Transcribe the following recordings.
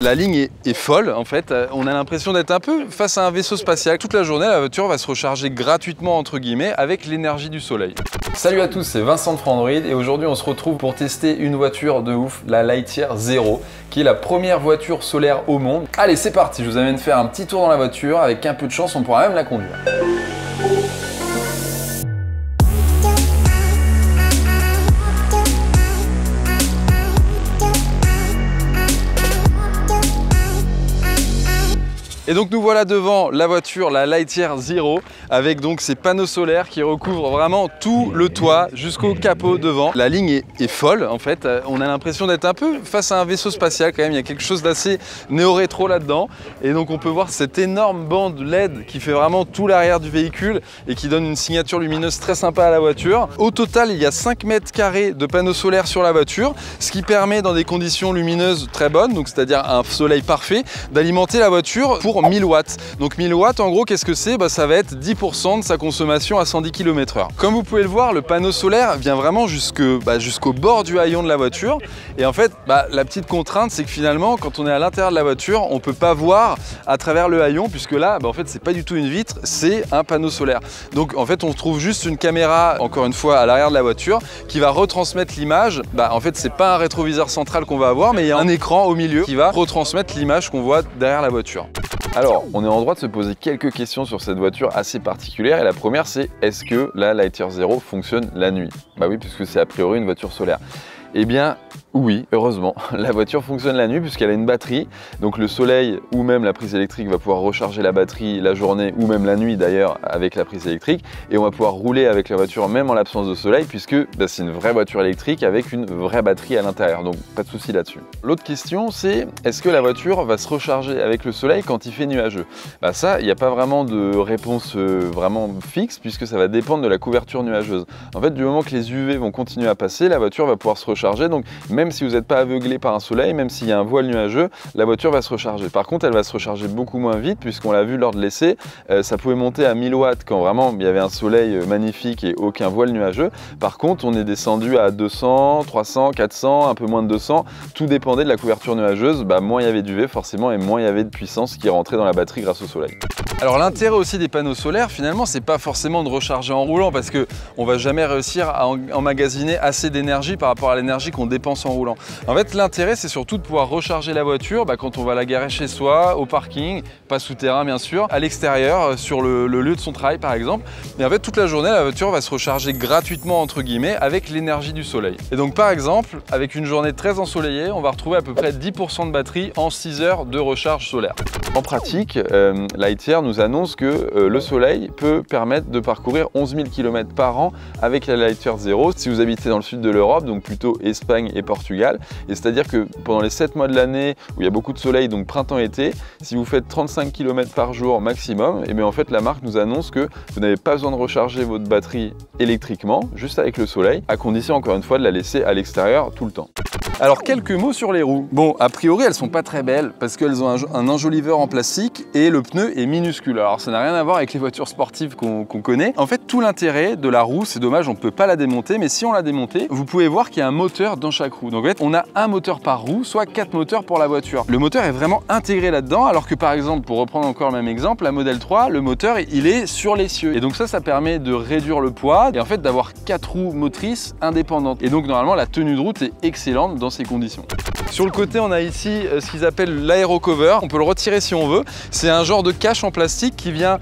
La ligne est folle en fait, on a l'impression d'être un peu face à un vaisseau spatial. Toute la journée, la voiture va se recharger gratuitement entre guillemets avec l'énergie du soleil. Salut à tous, c'est Vincent de Frandroid et aujourd'hui on se retrouve pour tester une voiture de ouf, la Lightyear Zero, qui est la première voiture solaire au monde. Allez, c'est parti, je vous amène faire un petit tour dans la voiture, avec un peu de chance on pourra même la conduire. Et donc nous voilà devant la voiture, la Lightyear Zero, avec donc ces panneaux solaires qui recouvrent vraiment tout le toit jusqu'au capot devant. La ligne est folle en fait, on a l'impression d'être un peu face à un vaisseau spatial quand même, il y a quelque chose d'assez néo-rétro là-dedans. Et donc on peut voir cette énorme bande LED qui fait vraiment tout l'arrière du véhicule et qui donne une signature lumineuse très sympa à la voiture. Au total, il y a 5 mètres carrés de panneaux solaires sur la voiture, ce qui permet dans des conditions lumineuses très bonnes, donc c'est-à-dire un soleil parfait, d'alimenter la voiture pour 1000 watts. Donc 1000 watts, en gros, qu'est-ce que c'est? Ça va être 10% de sa consommation à 110 km/h. Comme vous pouvez le voir, le panneau solaire vient vraiment jusqu'au bord du haillon de la voiture. Et en fait, la petite contrainte, c'est que finalement, quand on est à l'intérieur de la voiture, on ne peut pas voir à travers le haillon, puisque là, en fait, c'est pas du tout une vitre, c'est un panneau solaire. Donc en fait, on trouve juste une caméra, encore une fois, à l'arrière de la voiture, qui va retransmettre l'image. En fait, c'est pas un rétroviseur central qu'on va avoir, mais il y a un écran au milieu qui va retransmettre l'image qu'on voit derrière la voiture. Alors, on est en droit de se poser quelques questions sur cette voiture assez particulière. Et la première, c'est est-ce que la Lightyear Zero fonctionne la nuit? Bah oui, puisque c'est a priori une voiture solaire. Eh bien, oui, heureusement, la voiture fonctionne la nuit puisqu'elle a une batterie. Donc le soleil ou même la prise électrique va pouvoir recharger la batterie la journée ou même la nuit d'ailleurs avec la prise électrique. Et on va pouvoir rouler avec la voiture même en l'absence de soleil puisque c'est une vraie voiture électrique avec une vraie batterie à l'intérieur. Donc pas de souci là-dessus. L'autre question, c'est est-ce que la voiture va se recharger avec le soleil quand il fait nuageux? Ça, il n'y a pas vraiment de réponse vraiment fixe puisque ça va dépendre de la couverture nuageuse. En fait, du moment que les UV vont continuer à passer, la voiture va pouvoir se recharger. Donc même si vous n'êtes pas aveuglé par un soleil, même s'il y a un voile nuageux, la voiture va se recharger. Par contre, elle va se recharger beaucoup moins vite puisqu'on l'a vu lors de l'essai, ça pouvait monter à 1000 watts quand vraiment il y avait un soleil magnifique et aucun voile nuageux. Par contre, on est descendu à 200, 300, 400, un peu moins de 200. Tout dépendait de la couverture nuageuse. Moins il y avait d'UV forcément et moins il y avait de puissance qui rentrait dans la batterie grâce au soleil. Alors l'intérêt aussi des panneaux solaires, finalement, c'est pas forcément de recharger en roulant parce que on va jamais réussir à emmagasiner assez d'énergie par rapport à l'énergie qu'on dépense en roulant. En fait, l'intérêt, c'est surtout de pouvoir recharger la voiture quand on va la garer chez soi, au parking, pas souterrain bien sûr, à l'extérieur, sur le lieu de son travail par exemple. Et en fait, toute la journée, la voiture va se recharger gratuitement entre guillemets avec l'énergie du soleil. Et donc par exemple, avec une journée très ensoleillée, on va retrouver à peu près 10% de batterie en 6 heures de recharge solaire. En pratique, Lightyear nous annonce que le soleil peut permettre de parcourir 11 000 km par an avec la Lightyear Zero si vous habitez dans le sud de l'Europe, donc plutôt Espagne et Portugal. Et c'est-à-dire que pendant les 7 mois de l'année où il y a beaucoup de soleil, donc printemps-été, si vous faites 35 km par jour maximum, et bien en fait la marque nous annonce que vous n'avez pas besoin de recharger votre batterie électriquement, juste avec le soleil, à condition encore une fois de la laisser à l'extérieur tout le temps. Alors quelques mots sur les roues. Bon, a priori elles sont pas très belles parce qu'elles ont un enjoliveur en plastique et le pneu est minuscule. Alors ça n'a rien à voir avec les voitures sportives qu'on connaît. En fait, tout l'intérêt de la roue, c'est dommage, on peut pas la démonter, mais si on la démontait, vous pouvez voir qu'il y a un moteur dans chaque roue. Donc en fait, on a un moteur par roue, soit 4 moteurs pour la voiture. Le moteur est vraiment intégré là-dedans, alors que par exemple, pour reprendre encore le même exemple, la Model 3, le moteur, il est sur l'essieu. Et donc ça permet de réduire le poids et en fait d'avoir 4 roues motrices indépendantes. Et donc normalement, la tenue de route est excellente dans ces conditions. Sur le côté, on a ici ce qu'ils appellent l'aérocover. On peut le retirer si on veut. C'est un genre de cache en plastique qui vient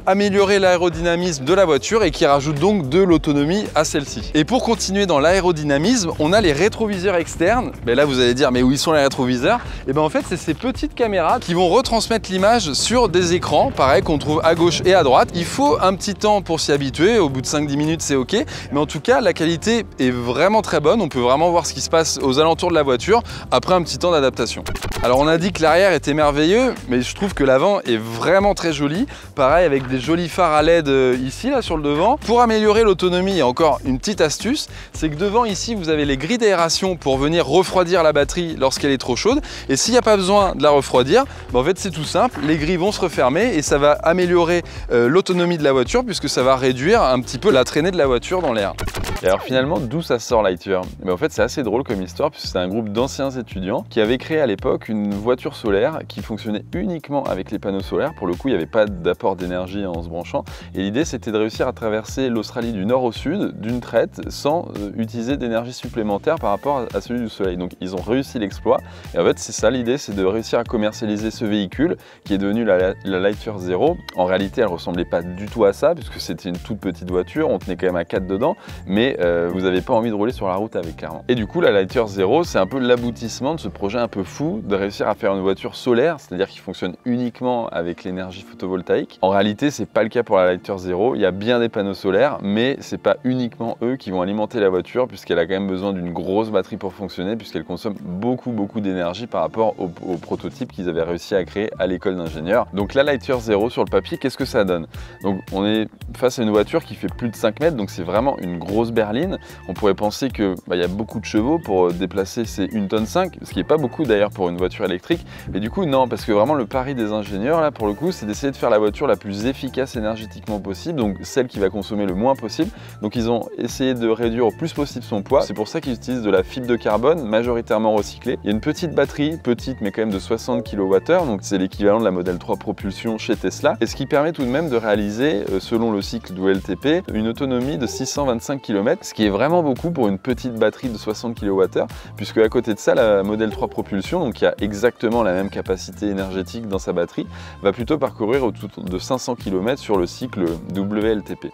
améliorer l'aérodynamisme de la voiture et qui rajoute donc de l'autonomie à celle-ci. Et pour continuer dans l'aérodynamisme, on a les rétroviseurs externes. Là, vous allez dire, mais où ils sont les rétroviseurs? Et en fait, c'est ces petites caméras qui vont retransmettre l'image sur des écrans, pareil, qu'on trouve à gauche et à droite. Il faut un petit temps pour s'y habituer. Au bout de 5-10 minutes, c'est OK. Mais en tout cas, la qualité est vraiment très bonne. On peut vraiment voir ce qui se passe aux alentours de la voiture après un petit temps d'adaptation. Alors on a dit que l'arrière était merveilleux, mais je trouve que l'avant est vraiment très joli. Pareil avec des jolis phares à LED ici là sur le devant. Pour améliorer l'autonomie, il y a encore une petite astuce, c'est que devant ici vous avez les grilles d'aération pour venir refroidir la batterie lorsqu'elle est trop chaude. Et s'il n'y a pas besoin de la refroidir, en fait c'est tout simple, les grilles vont se refermer et ça va améliorer l'autonomie de la voiture puisque ça va réduire un petit peu la traînée de la voiture dans l'air. Et alors finalement, d'où ça sort Lightyear? En fait, c'est assez drôle comme histoire, puisque c'est un groupe d'anciens étudiants qui avaient créé à l'époque une voiture solaire qui fonctionnait uniquement avec les panneaux solaires. Pour le coup, il n'y avait pas d'apport d'énergie en se branchant. Et l'idée, c'était de réussir à traverser l'Australie du nord au sud d'une traite sans utiliser d'énergie supplémentaire par rapport à celui du soleil. Donc ils ont réussi l'exploit. Et en fait, c'est ça l'idée, c'est de réussir à commercialiser ce véhicule qui est devenu la Lightyear Zero. En réalité, elle ressemblait pas du tout à ça, puisque c'était une toute petite voiture, on tenait quand même à 4 dedans, mais vous n'avez pas envie de rouler sur la route avec, clairement. Et du coup, la Lightyear Zero, c'est un peu l'aboutissement de ce projet un peu fou de réussir à faire une voiture solaire, c'est-à-dire qui fonctionne uniquement avec l'énergie photovoltaïque. En réalité, c'est pas le cas pour la Lightyear Zero. Il y a bien des panneaux solaires, mais c'est pas uniquement eux qui vont alimenter la voiture, puisqu'elle a quand même besoin d'une grosse batterie pour fonctionner, puisqu'elle consomme beaucoup d'énergie par rapport au prototype qu'ils avaient réussi à créer à l'école d'ingénieurs. Donc la Lightyear Zero sur le papier, qu'est-ce que ça donne? Donc on est face à une voiture qui fait plus de 5 mètres, donc c'est vraiment une grosse berline. On pourrait penser que y a beaucoup de chevaux pour déplacer ces 1,5 tonne, ce qui n'est pas beaucoup d'ailleurs pour une voiture électrique. Mais du coup non, parce que vraiment le pari des ingénieurs là pour le coup, c'est d'essayer de faire la voiture la plus efficace énergétiquement possible, donc celle qui va consommer le moins possible. Donc ils ont essayé de réduire au plus possible son poids. C'est pour ça qu'ils utilisent de la fibre de carbone majoritairement recyclée. Il y a une petite batterie, petite mais quand même de 60 kWh, donc c'est l'équivalent de la Model 3 propulsion chez Tesla, et ce qui permet tout de même de réaliser, selon le cycle du LTP, une autonomie de 625 km, ce qui est vraiment beaucoup pour une petite batterie de 60 kWh, puisque à côté de ça, la Model 3 propulsion, donc qui a exactement la même capacité énergétique dans sa batterie, va plutôt parcourir autour de 500 km sur le cycle WLTP.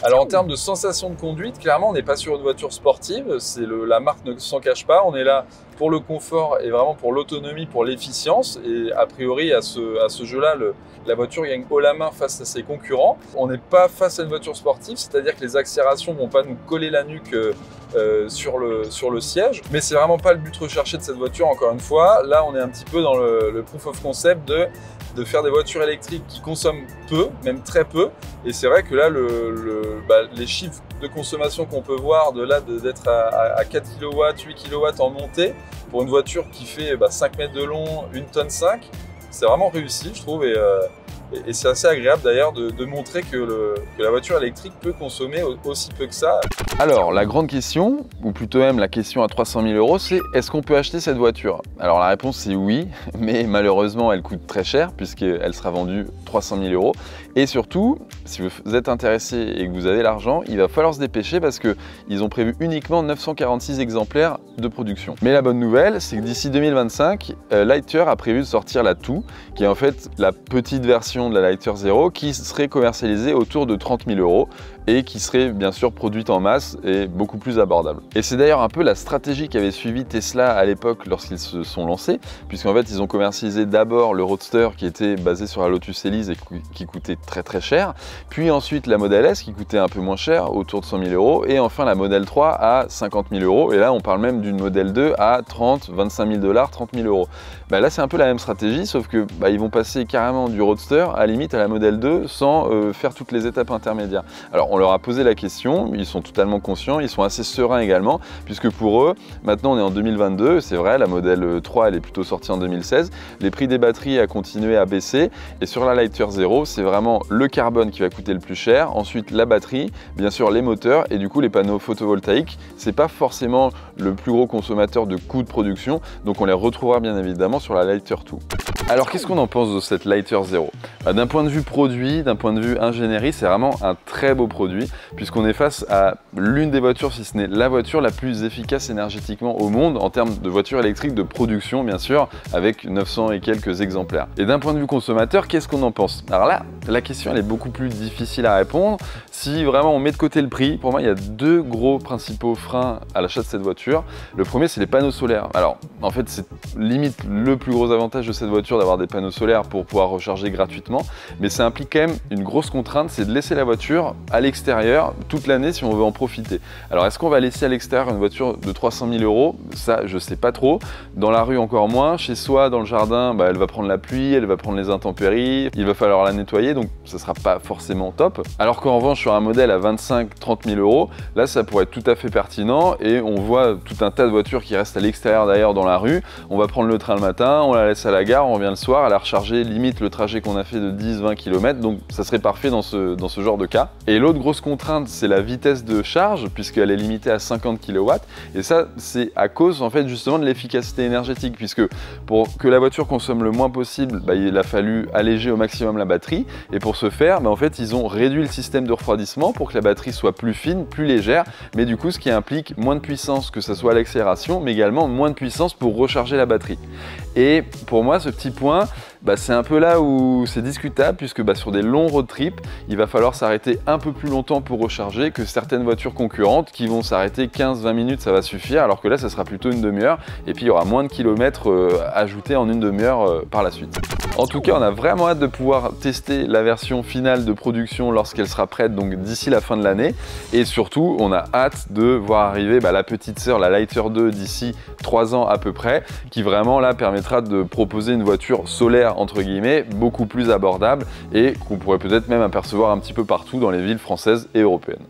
Alors en termes de sensation de conduite, clairement on n'est pas sur une voiture sportive, la marque ne s'en cache pas, on est là pour le confort et vraiment pour l'autonomie, pour l'efficience, et a priori à ce jeu-là, la voiture gagne haut la main face à ses concurrents. On n'est pas face à une voiture sportive, c'est-à-dire que les accélérations ne vont pas nous coller la nuque sur le siège, mais c'est vraiment pas le but recherché de cette voiture. Encore une fois, là on est un petit peu dans le proof of concept de faire des voitures électriques qui consomment peu, même très peu, et c'est vrai que là les chiffres de consommation qu'on peut voir d'être à 4 kW, 8 kW en montée pour une voiture qui fait 5 mètres de long, 1,5 tonne, c'est vraiment réussi je trouve, et c'est assez agréable d'ailleurs de montrer que la voiture électrique peut consommer aussi peu que ça. Alors la grande question, ou plutôt même la question à 300 000 €, c'est est-ce qu'on peut acheter cette voiture? Alors la réponse c'est oui, mais malheureusement elle coûte très cher puisqu'elle sera vendue 300 000 €. Et surtout, si vous êtes intéressé et que vous avez l'argent, il va falloir se dépêcher parce qu'ils ont prévu uniquement 946 exemplaires de production. Mais la bonne nouvelle, c'est que d'ici 2025, Lightyear a prévu de sortir la 2, qui est en fait la petite version de la Lightyear Zero qui serait commercialisée autour de 30 000 € et qui serait bien sûr produite en masse et beaucoup plus abordable. Et c'est d'ailleurs un peu la stratégie qu'avait suivi Tesla à l'époque lorsqu'ils se sont lancés, puisqu'en fait ils ont commercialisé d'abord le Roadster qui était basé sur la Lotus Elise et qui coûtait très cher, puis ensuite la Model S qui coûtait un peu moins cher, autour de 100 000 €, et enfin la Model 3 à 50 000 €, et là on parle même d'une Model 2 à 30, 25 000 $, 30 000 €. Là c'est un peu la même stratégie, sauf que ils vont passer carrément du Roadster à limite à la Model 2 sans faire toutes les étapes intermédiaires. Alors on leur a posé la question, ils sont totalement conscients, ils sont assez sereins également, puisque pour eux, maintenant on est en 2022, c'est vrai, la Model 3 elle est plutôt sortie en 2016, les prix des batteries a continué à baisser, et sur la Lightyear Zero, c'est vraiment le carbone qui va coûter le plus cher, ensuite la batterie, bien sûr les moteurs, et du coup les panneaux photovoltaïques, c'est pas forcément le plus gros consommateur de coûts de production, donc on les retrouvera bien évidemment sur la Lightyear 2. Alors qu'est-ce qu'on en pense de cette Lightyear Zero? D'un point de vue produit, d'un point de vue ingénierie, c'est vraiment un très beau produit, puisqu'on est face à l'une des voitures, si ce n'est la voiture la plus efficace énergétiquement au monde, en termes de voitures électriques de production bien sûr, avec 900 et quelques exemplaires. Et d'un point de vue consommateur, qu'est-ce qu'on en pense? Alors là, la question elle est beaucoup plus difficile à répondre. Si vraiment on met de côté le prix, pour moi il y a deux gros principaux freins à l'achat de cette voiture. Le premier c'est les panneaux solaires. Alors en fait c'est limite le plus gros avantage de cette voiture d'avoir des panneaux solaires pour pouvoir recharger gratuitement, mais ça implique quand même une grosse contrainte, c'est de laisser la voiture à l'extérieur toute l'année si on veut en profiter. Alors est-ce qu'on va laisser à l'extérieur une voiture de 300 000 €? Ça je sais pas trop, dans la rue encore moins, chez soi dans le jardin elle va prendre la pluie, elle va prendre les intempéries, il va falloir la nettoyer, donc ça sera pas forcément top. Alors qu'en revanche, sur un modèle à 25-30 000 euros, là, ça pourrait être tout à fait pertinent et on voit tout un tas de voitures qui restent à l'extérieur d'ailleurs dans la rue. On va prendre le train le matin, on la laisse à la gare, on revient le soir, elle a rechargé limite le trajet qu'on a fait de 10-20 km, donc ça serait parfait dans ce genre de cas. Et l'autre grosse contrainte, c'est la vitesse de charge, puisqu'elle est limitée à 50 kW, et ça, c'est à cause en fait justement de l'efficacité énergétique, puisque pour que la voiture consomme le moins possible, il a fallu alléger au maximum la batterie, et pour ce faire, en fait, ils ont réduit le système de refroidissement pour que la batterie soit plus fine, plus légère, mais du coup, ce qui implique moins de puissance, que ce soit à l'accélération, mais également moins de puissance pour recharger la batterie. Et pour moi, ce petit point, c'est un peu là où c'est discutable, puisque sur des longs road trips, il va falloir s'arrêter un peu plus longtemps pour recharger que certaines voitures concurrentes qui vont s'arrêter 15-20 minutes, ça va suffire, alors que là, ça sera plutôt une demi-heure, et puis il y aura moins de kilomètres ajoutés en une demi-heure par la suite. En tout cas, on a vraiment hâte de pouvoir tester la version finale de production lorsqu'elle sera prête, donc d'ici la fin de l'année. Et surtout, on a hâte de voir arriver la petite sœur, la Lighter 2, d'ici 3 ans à peu près, qui vraiment là permettra de proposer une voiture solaire, entre guillemets, beaucoup plus abordable et qu'on pourrait peut-être même apercevoir un petit peu partout dans les villes françaises et européennes.